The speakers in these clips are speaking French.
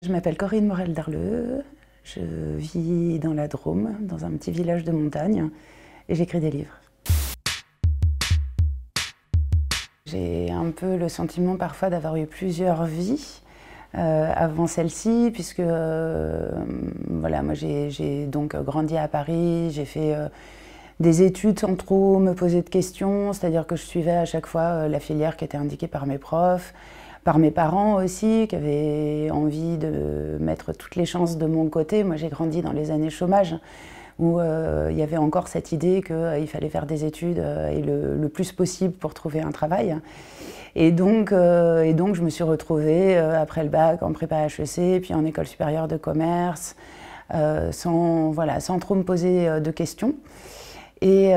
Je m'appelle Corinne Morel-Darleux, je vis dans la Drôme, dans un petit village de montagne, et j'écris des livres. J'ai un peu le sentiment parfois d'avoir eu plusieurs vies avant celle-ci, puisque voilà, moi j'ai donc grandi à Paris, j'ai fait des études sans trop me poser de questions, c'est-à-dire que je suivais à chaque fois la filière qui était indiquée par mes profs, par mes parents aussi, qui avaient envie de mettre toutes les chances de mon côté. Moi j'ai grandi dans les années chômage, où il y avait encore cette idée qu'il fallait faire des études et le plus possible pour trouver un travail. Et donc je me suis retrouvée après le bac en prépa HEC, puis en école supérieure de commerce, sans trop me poser de questions. Et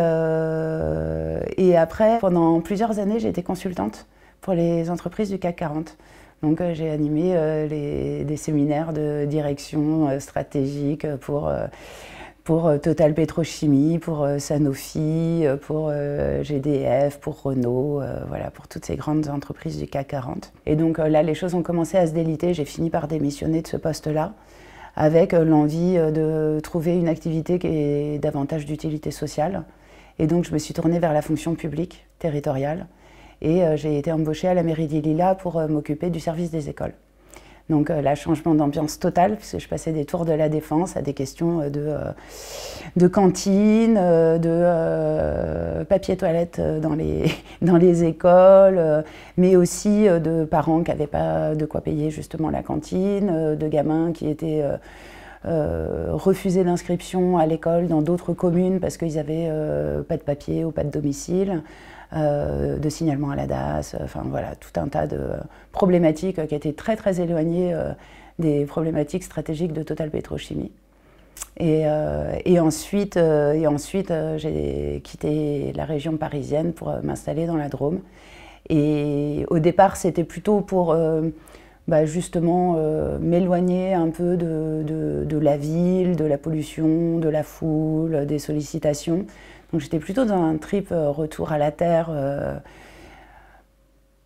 après, pendant plusieurs années, j'ai été consultante pour les entreprises du CAC 40. Donc j'ai animé des séminaires de direction stratégique pour Total Pétrochimie, pour Sanofi, pour GDF, pour Renault, voilà, pour toutes ces grandes entreprises du CAC 40. Et donc là, les choses ont commencé à se déliter. J'ai fini par démissionner de ce poste-là, avec l'envie de trouver une activité qui ait davantage d'utilité sociale. Et donc je me suis tournée vers la fonction publique territoriale. Et j'ai été embauchée à la mairie d'Ille-et-Lilas pour m'occuper du service des écoles. Donc là, changement d'ambiance total, puisque je passais des tours de la Défense à des questions de cantine, de papier toilette dans les écoles, mais aussi de parents qui n'avaient pas de quoi payer justement la cantine, de gamins qui étaient refusés d'inscription à l'école dans d'autres communes parce qu'ils n'avaient pas de papier ou pas de domicile. De signalement à la DAS, enfin voilà, tout un tas de problématiques qui étaient très très éloignées des problématiques stratégiques de Total Pétrochimie. Et ensuite j'ai quitté la région parisienne pour m'installer dans la Drôme. Et au départ, c'était plutôt pour justement m'éloigner un peu de la ville, de la pollution, de la foule, des sollicitations. Donc j'étais plutôt dans un trip retour à la terre,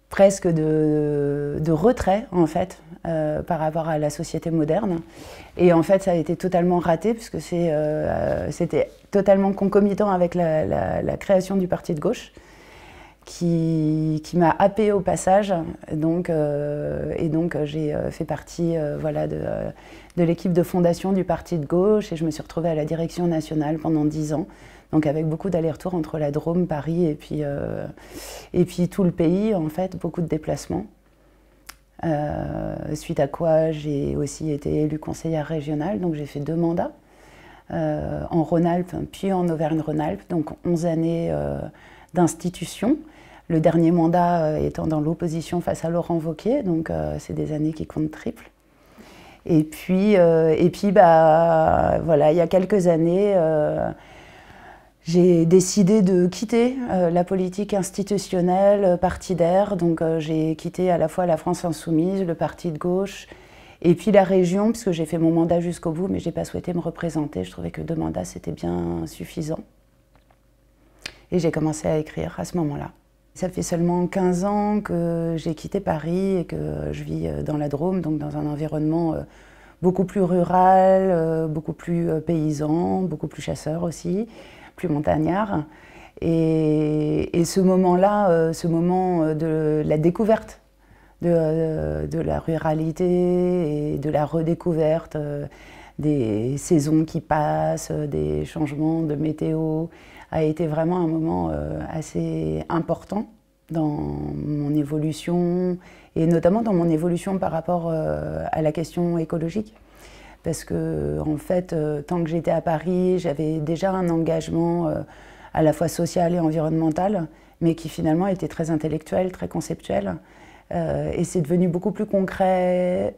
presque de retrait en fait, par rapport à la société moderne. Et en fait ça a été totalement raté puisque c'était totalement concomitant avec la création du parti de gauche qui m'a happée au passage. Et donc j'ai fait partie de l'équipe de fondation du parti de gauche et je me suis retrouvée à la direction nationale pendant 10 ans. Donc avec beaucoup d'allers-retours entre la Drôme, Paris et puis tout le pays, en fait, beaucoup de déplacements. Suite à quoi j'ai aussi été élue conseillère régionale, donc j'ai fait 2 mandats en Rhône-Alpes puis en Auvergne-Rhône-Alpes, donc 11 années d'institution. Le dernier mandat étant dans l'opposition face à Laurent Wauquiez, donc c'est des années qui comptent triple. Et puis voilà, il y a quelques années, j'ai décidé de quitter la politique institutionnelle partidaire, donc j'ai quitté à la fois la France Insoumise, le parti de gauche, et puis la région, puisque j'ai fait mon mandat jusqu'au bout, mais je n'ai pas souhaité me représenter, je trouvais que 2 mandats c'était bien suffisant. Et j'ai commencé à écrire à ce moment-là. Ça fait seulement 15 ans que j'ai quitté Paris et que je vis dans la Drôme, donc dans un environnement beaucoup plus rural, beaucoup plus paysan, beaucoup plus chasseur aussi, plus montagnard. Et ce moment-là, ce moment de la découverte de la ruralité et de la redécouverte des saisons qui passent, des changements de météo, a été vraiment un moment assez important dans mon évolution et notamment dans mon évolution par rapport à la question écologique. Parce que, en fait, tant que j'étais à Paris, j'avais déjà un engagement à la fois social et environnemental, mais qui finalement était très intellectuel, très conceptuel. Et c'est devenu beaucoup plus concret,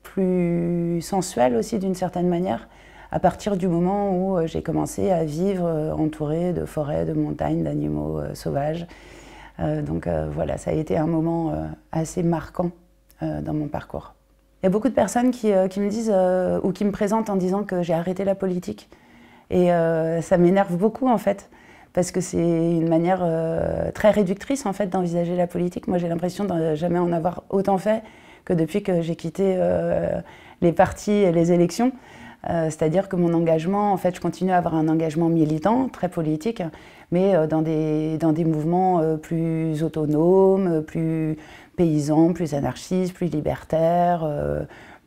plus sensuel aussi d'une certaine manière, à partir du moment où j'ai commencé à vivre entourée de forêts, de montagnes, d'animaux sauvages. Donc voilà, ça a été un moment assez marquant dans mon parcours. Il y a beaucoup de personnes qui me disent ou qui me présentent en disant que j'ai arrêté la politique. Et ça m'énerve beaucoup en fait, parce que c'est une manière très réductrice en fait d'envisager la politique. Moi j'ai l'impression de jamais en avoir autant fait que depuis que j'ai quitté les partis et les élections. C'est-à-dire que mon engagement, en fait, je continue à avoir un engagement militant, très politique, mais dans des mouvements plus autonomes, plus paysans, plus anarchistes, plus libertaires,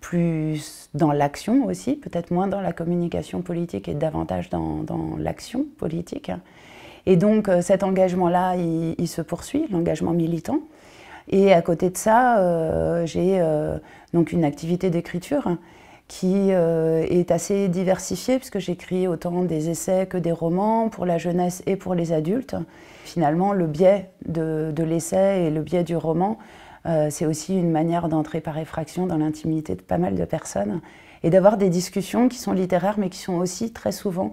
plus dans l'action aussi, peut-être moins dans la communication politique et davantage dans l'action politique. Et donc cet engagement-là, il se poursuit, l'engagement militant. Et à côté de ça, j'ai donc une activité d'écriture qui est assez diversifiée, puisque j'écris autant des essais que des romans pour la jeunesse et pour les adultes. Finalement, le biais de l'essai et le biais du roman, c'est aussi une manière d'entrer par effraction dans l'intimité de pas mal de personnes et d'avoir des discussions qui sont littéraires, mais qui sont aussi très souvent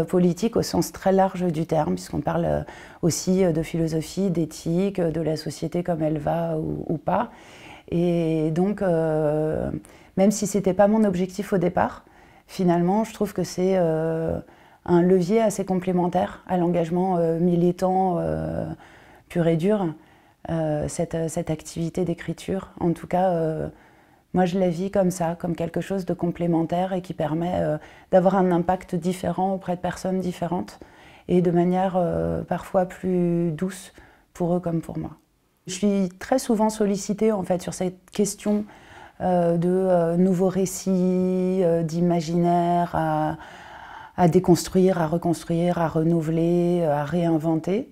politiques au sens très large du terme, puisqu'on parle aussi de philosophie, d'éthique, de la société comme elle va ou pas. Et donc, même si ce n'était pas mon objectif au départ, finalement, je trouve que c'est un levier assez complémentaire à l'engagement militant pur et dur, cette activité d'écriture. En tout cas, moi je la vis comme ça, comme quelque chose de complémentaire et qui permet d'avoir un impact différent auprès de personnes différentes et de manière parfois plus douce pour eux comme pour moi. Je suis très souvent sollicitée en fait sur cette question de nouveaux récits, d'imaginaire à déconstruire, à reconstruire, à renouveler, à réinventer.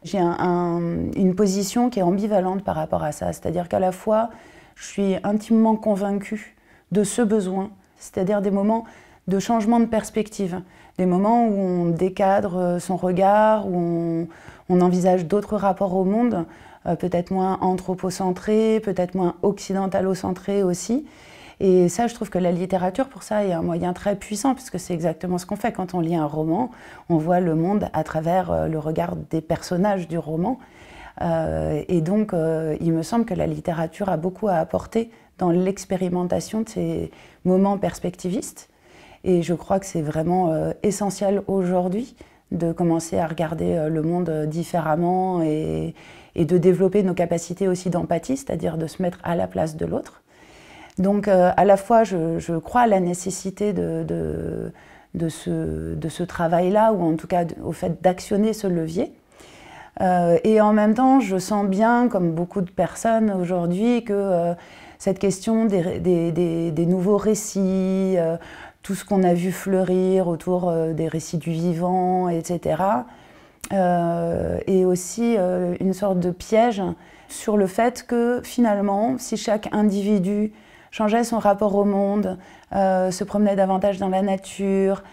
J'ai une position qui est ambivalente par rapport à ça, c'est-à-dire qu'à la fois je suis intimement convaincue de ce besoin, c'est-à-dire des moments de changement de perspective, des moments où on décadre son regard, où on envisage d'autres rapports au monde, peut-être moins anthropocentrés, peut-être moins occidentalocentrés aussi. Et ça, je trouve que la littérature, pour ça, est un moyen très puissant, puisque c'est exactement ce qu'on fait. Quand on lit un roman, on voit le monde à travers le regard des personnages du roman. Et donc, il me semble que la littérature a beaucoup à apporter dans l'expérimentation de ces moments perspectivistes. Et je crois que c'est vraiment essentiel aujourd'hui de commencer à regarder le monde différemment et de développer nos capacités aussi d'empathie, c'est-à-dire de se mettre à la place de l'autre. Donc à la fois, je crois à la nécessité de ce travail-là, ou en tout cas au fait d'actionner ce levier. Et en même temps, je sens bien, comme beaucoup de personnes aujourd'hui, que cette question des nouveaux récits, tout ce qu'on a vu fleurir autour des récits du vivant, etc., est aussi une sorte de piège sur le fait que finalement, si chaque individu changeait son rapport au monde, se promenait davantage dans la nature,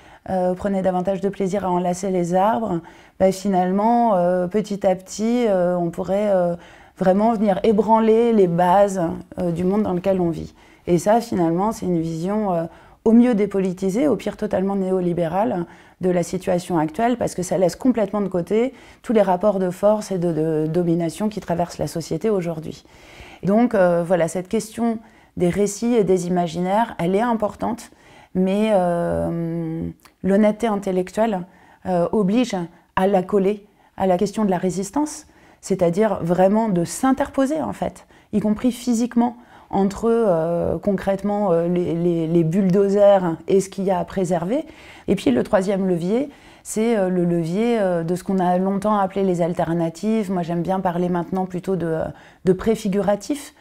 prenait davantage de plaisir à enlacer les arbres, ben finalement, petit à petit, on pourrait vraiment venir ébranler les bases du monde dans lequel on vit. Et ça, finalement, c'est une vision au mieux dépolitisée, au pire totalement néolibérale de la situation actuelle, parce que ça laisse complètement de côté tous les rapports de force et de domination qui traversent la société aujourd'hui. Donc voilà, cette question des récits et des imaginaires, elle est importante, mais l'honnêteté intellectuelle oblige à la coller à la question de la résistance, c'est-à-dire vraiment de s'interposer en fait, y compris physiquement, entre concrètement les bulldozers et ce qu'il y a à préserver. Et puis le troisième levier, c'est le levier de ce qu'on a longtemps appelé les alternatives. Moi j'aime bien parler maintenant plutôt de préfiguratif,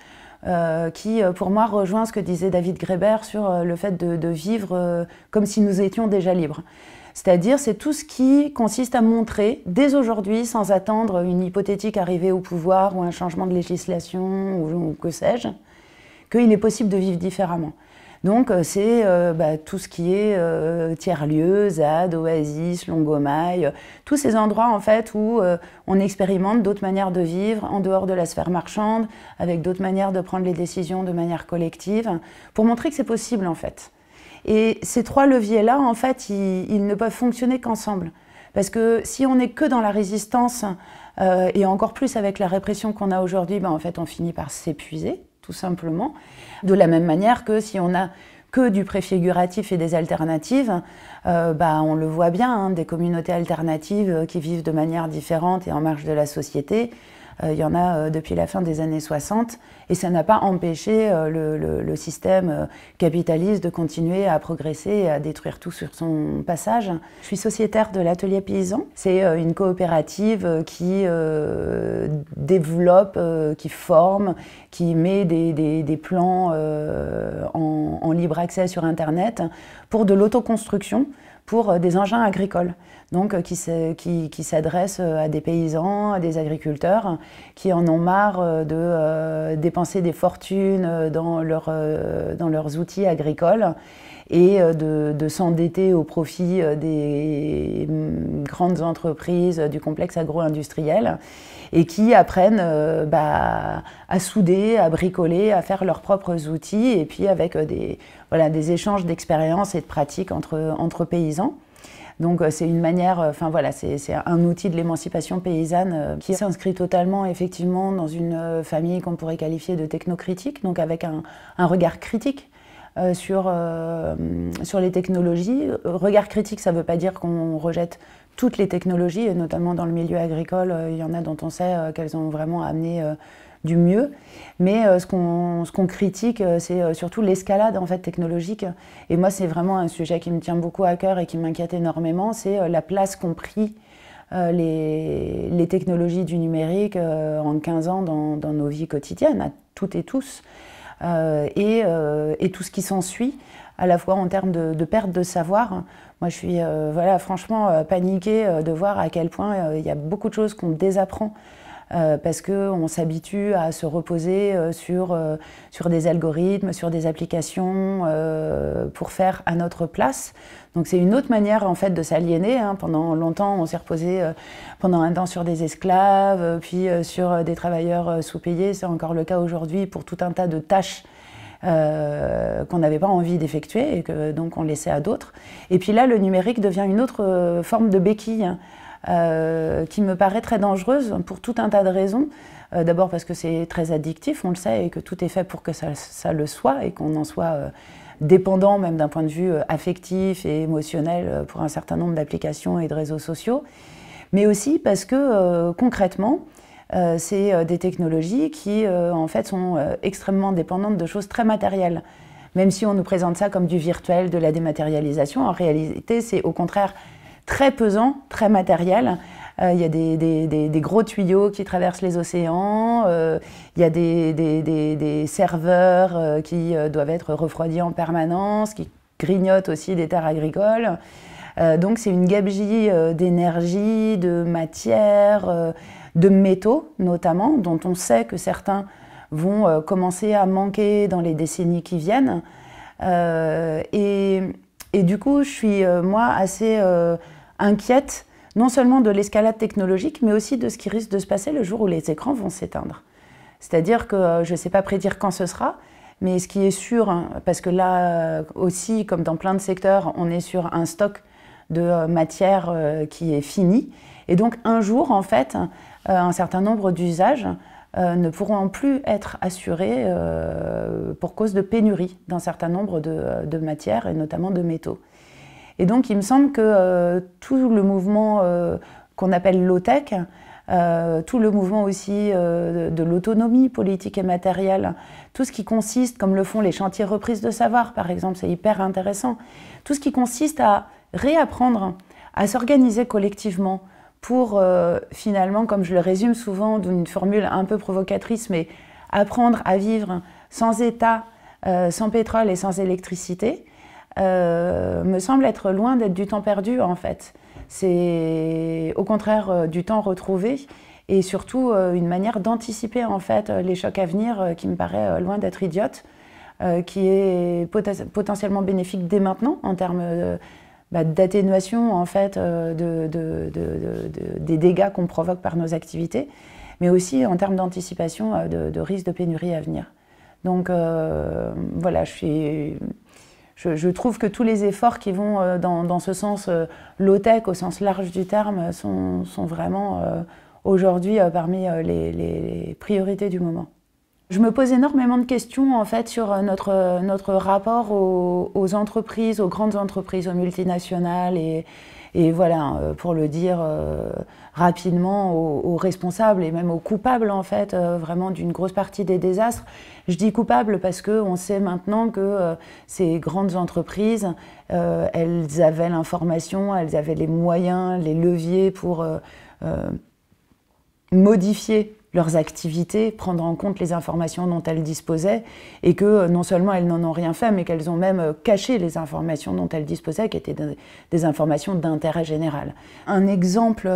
qui pour moi rejoint ce que disait David Graeber sur le fait de vivre comme si nous étions déjà libres. C'est-à-dire, c'est tout ce qui consiste à montrer, dès aujourd'hui, sans attendre une hypothétique arrivée au pouvoir ou un changement de législation ou que sais-je, qu'il est possible de vivre différemment. Donc c'est tout ce qui est tiers-lieux, ZAD, Oasis, Longomaille, tous ces endroits en fait où on expérimente d'autres manières de vivre en dehors de la sphère marchande, avec d'autres manières de prendre les décisions de manière collective, pour montrer que c'est possible en fait. Et ces trois leviers-là, en fait, ils ne peuvent fonctionner qu'ensemble. Parce que si on n'est que dans la résistance, et encore plus avec la répression qu'on a aujourd'hui, en fait, on finit par s'épuiser, tout simplement. De la même manière que si on n'a que du préfiguratif et des alternatives, on le voit bien, hein, des communautés alternatives qui vivent de manière différente et en marge de la société, Il y en a depuis la fin des années 60 et ça n'a pas empêché le système capitaliste de continuer à progresser et à détruire tout sur son passage. Je suis sociétaire de l'Atelier Paysan. C'est une coopérative qui développe, qui forme, qui met des plans en libre accès sur Internet pour de l'autoconstruction, pour des engins agricoles. Donc qui s'adressent à des paysans, à des agriculteurs qui en ont marre de dépenser des fortunes dans leurs outils agricoles et de s'endetter au profit des grandes entreprises du complexe agro-industriel et qui apprennent à souder, à bricoler, à faire leurs propres outils et puis avec des échanges d'expériences et de pratiques entre paysans. Donc c'est une manière, c'est un outil de l'émancipation paysanne qui s'inscrit totalement effectivement dans une famille qu'on pourrait qualifier de technocritique, donc avec un regard critique sur les technologies. Regard critique, ça ne veut pas dire qu'on rejette toutes les technologies, et notamment dans le milieu agricole, il y en a dont on sait qu'elles ont vraiment amené du mieux. Mais ce qu'on critique, c'est surtout l'escalade en fait, technologique. Et moi, c'est vraiment un sujet qui me tient beaucoup à cœur et qui m'inquiète énormément, c'est la place qu'ont pris les technologies du numérique en 15 ans dans nos vies quotidiennes, à toutes et tous, et tout ce qui s'ensuit, à la fois en termes de perte de savoir. Moi, je suis franchement paniquée de voir à quel point il y a beaucoup de choses qu'on désapprend parce qu'on s'habitue à se reposer sur des algorithmes, sur des applications pour faire à notre place. Donc c'est une autre manière en fait de s'aliéner. Pendant longtemps, on s'est reposé pendant un temps sur des esclaves, puis sur des travailleurs sous-payés. C'est encore le cas aujourd'hui pour tout un tas de tâches qu'on n'avait pas envie d'effectuer et que donc on laissait à d'autres. Et puis là, le numérique devient une autre forme de béquille qui me paraît très dangereuse pour tout un tas de raisons. D'abord parce que c'est très addictif, on le sait, et que tout est fait pour que ça le soit et qu'on en soit dépendant même d'un point de vue affectif et émotionnel pour un certain nombre d'applications et de réseaux sociaux. Mais aussi parce que concrètement, c'est des technologies qui en fait sont extrêmement dépendantes de choses très matérielles. Même si on nous présente ça comme du virtuel, de la dématérialisation, en réalité c'est au contraire très pesant, très matériel. Il y a des gros tuyaux qui traversent les océans, il y a des serveurs qui doivent être refroidis en permanence, qui grignotent aussi des terres agricoles. Donc c'est une gabegie d'énergie, de matière, de métaux notamment, dont on sait que certains vont commencer à manquer dans les décennies qui viennent. Et du coup, je suis moi assez inquiète, non seulement de l'escalade technologique, mais aussi de ce qui risque de se passer le jour où les écrans vont s'éteindre. C'est-à-dire que je ne sais pas prédire quand ce sera, mais ce qui est sûr, parce que là aussi, comme dans plein de secteurs, on est sur un stock de matière qui est fini. Et donc un jour, en fait, un certain nombre d'usages ne pourront plus être assurés pour cause de pénurie d'un certain nombre de matières, et notamment de métaux. Et donc il me semble que tout le mouvement qu'on appelle low-tech, tout le mouvement aussi de l'autonomie politique et matérielle, tout ce qui consiste, comme le font les chantiers reprises de savoir par exemple, c'est hyper intéressant, tout ce qui consiste à réapprendre à s'organiser collectivement pour finalement, comme je le résume souvent d'une formule un peu provocatrice, mais apprendre à vivre sans État, sans pétrole et sans électricité, me semble être loin d'être du temps perdu en fait. C'est au contraire du temps retrouvé et surtout une manière d'anticiper en fait les chocs à venir qui me paraît loin d'être idiote, qui est potentiellement bénéfique dès maintenant en termes d'atténuation en fait des dégâts qu'on provoque par nos activités, mais aussi en termes d'anticipation de risques de pénurie à venir. Donc voilà, je trouve que tous les efforts qui vont dans ce sens low-tech, au sens large du terme, sont vraiment aujourd'hui parmi les priorités du moment. Je me pose énormément de questions en fait, sur notre rapport aux entreprises, aux grandes entreprises, aux multinationales et Et voilà, pour le dire rapidement aux responsables et même aux coupables en fait, vraiment d'une grosse partie des désastres. Je dis coupables parce qu'on sait maintenant que ces grandes entreprises, elles avaient l'information, elles avaient les moyens, les leviers pour modifier leurs activités, prendre en compte les informations dont elles disposaient, et que non seulement elles n'en ont rien fait, mais qu'elles ont même caché les informations dont elles disposaient, qui étaient des informations d'intérêt général. Un exemple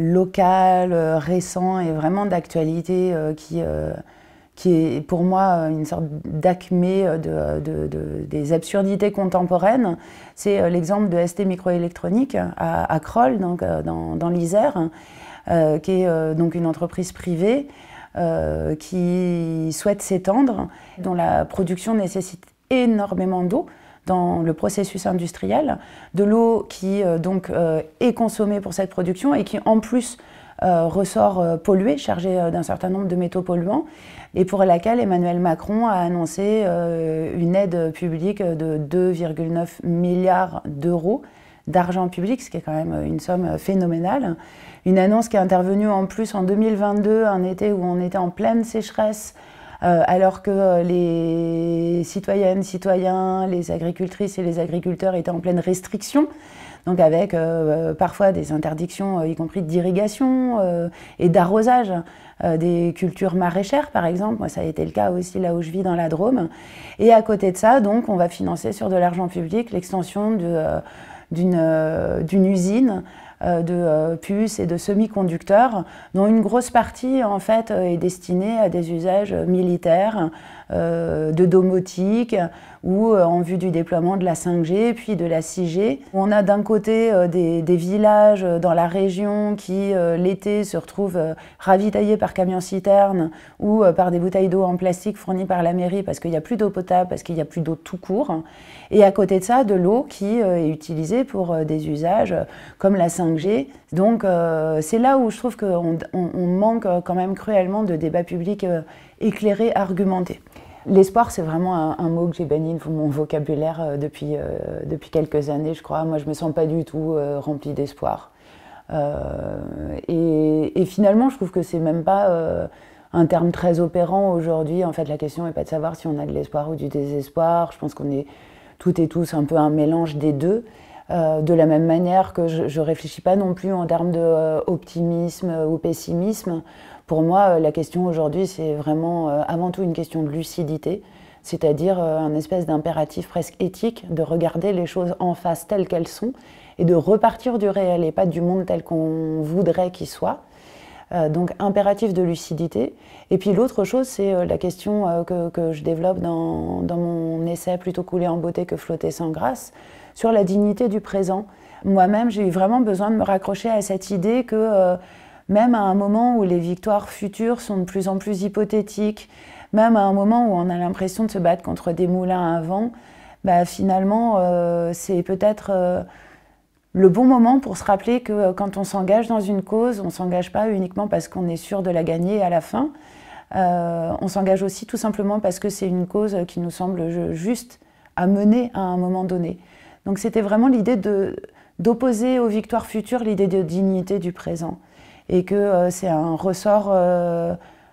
local, récent et vraiment d'actualité qui est pour moi une sorte d'acmé des absurdités contemporaines, c'est l'exemple de ST Microélectronique à Crolles, donc dans l'Isère, qui est donc une entreprise privée qui souhaite s'étendre, dont la production nécessite énormément d'eau dans le processus industriel, de l'eau qui donc est consommée pour cette production et qui en plus ressort polluée, chargée d'un certain nombre de métaux polluants, et pour laquelle Emmanuel Macron a annoncé une aide publique de 2,9 milliards d'euros d'argent public, ce qui est quand même une somme phénoménale. Une annonce qui est intervenue en plus en 2022, un été où on était en pleine sécheresse, alors que les citoyennes, citoyens, les agricultrices et les agriculteurs étaient en pleine restriction, donc avec parfois des interdictions, y compris d'irrigation et d'arrosage des cultures maraîchères, par exemple. Moi, ça a été le cas aussi là où je vis, dans la Drôme. Et à côté de ça, donc, on va financer sur de l'argent public l'extension d'une usine de puces et de semi-conducteurs, dont une grosse partie en fait est destinée à des usages militaires, de domotique ou en vue du déploiement de la 5G puis de la 6G. On a d'un côté des villages dans la région qui l'été se retrouvent ravitaillés par camions-citernes ou par des bouteilles d'eau en plastique fournies par la mairie parce qu'il n'y a plus d'eau potable, parce qu'il n'y a plus d'eau tout court. Et à côté de ça, de l'eau qui est utilisée pour des usages comme la 5G. Donc c'est là où je trouve qu'on manque quand même cruellement de débat public éclairé, argumenté. L'espoir, c'est vraiment un mot que j'ai banni de mon vocabulaire depuis quelques années, je crois. Moi, je ne me sens pas du tout remplie d'espoir. Et finalement, je trouve que c'est même pas un terme très opérant aujourd'hui. En fait, la question n'est pas de savoir si on a de l'espoir ou du désespoir. Je pense qu'on est toutes et tous un peu un mélange des deux. De la même manière que je ne réfléchis pas non plus en termes d'optimisme ou pessimisme. Pour moi, la question aujourd'hui, c'est vraiment avant tout une question de lucidité, c'est-à-dire un espèce d'impératif presque éthique de regarder les choses en face telles qu'elles sont et de repartir du réel et pas du monde tel qu'on voudrait qu'il soit. Donc impératif de lucidité. Et puis l'autre chose, c'est la question que je développe dans mon essai Plutôt couler en beauté que flotter sans grâce, sur la dignité du présent. Moi-même, j'ai eu vraiment besoin de me raccrocher à cette idée que même à un moment où les victoires futures sont de plus en plus hypothétiques, même à un moment où on a l'impression de se battre contre des moulins à vent, bah, finalement, c'est peut-être le bon moment pour se rappeler que quand on s'engage dans une cause, on ne s'engage pas uniquement parce qu'on est sûr de la gagner à la fin. On s'engage aussi tout simplement parce que c'est une cause qui nous semble juste à mener à un moment donné. Donc c'était vraiment l'idée d'opposer aux victoires futures l'idée de dignité du présent. Et que c'est un ressort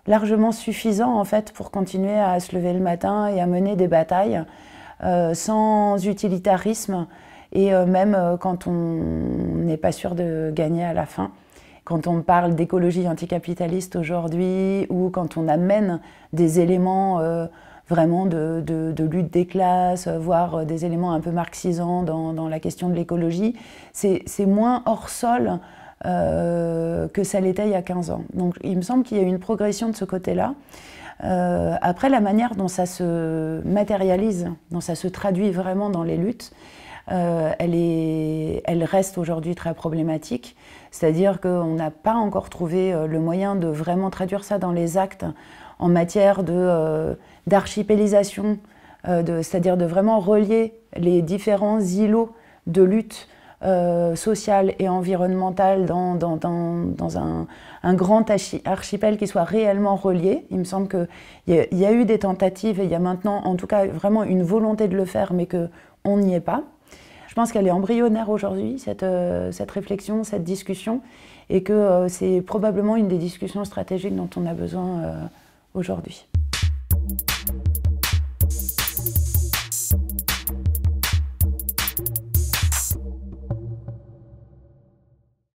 largement suffisant en fait pour continuer à se lever le matin et à mener des batailles sans utilitarisme et même quand on n'est pas sûr de gagner à la fin. Quand on parle d'écologie anticapitaliste aujourd'hui ou quand on amène des éléments vraiment de lutte des classes, voire des éléments un peu marxisants dans la question de l'écologie, c'est moins hors sol que ça l'était il y a 15 ans. Donc il me semble qu'il y a eu une progression de ce côté-là. Après, la manière dont ça se matérialise, dont ça se traduit vraiment dans les luttes, elle reste aujourd'hui très problématique. C'est-à-dire qu'on n'a pas encore trouvé le moyen de vraiment traduire ça dans les actes en matière d'archipélisation, c'est-à-dire de vraiment relier les différents îlots de lutte sociale et environnementale dans un grand archipel qui soit réellement relié. Il me semble qu'il y a eu des tentatives et il y a maintenant en tout cas vraiment une volonté de le faire mais qu'on n'y est pas. Je pense qu'elle est embryonnaire aujourd'hui, cette réflexion, cette discussion, et que c'est probablement une des discussions stratégiques dont on a besoin aujourd'hui.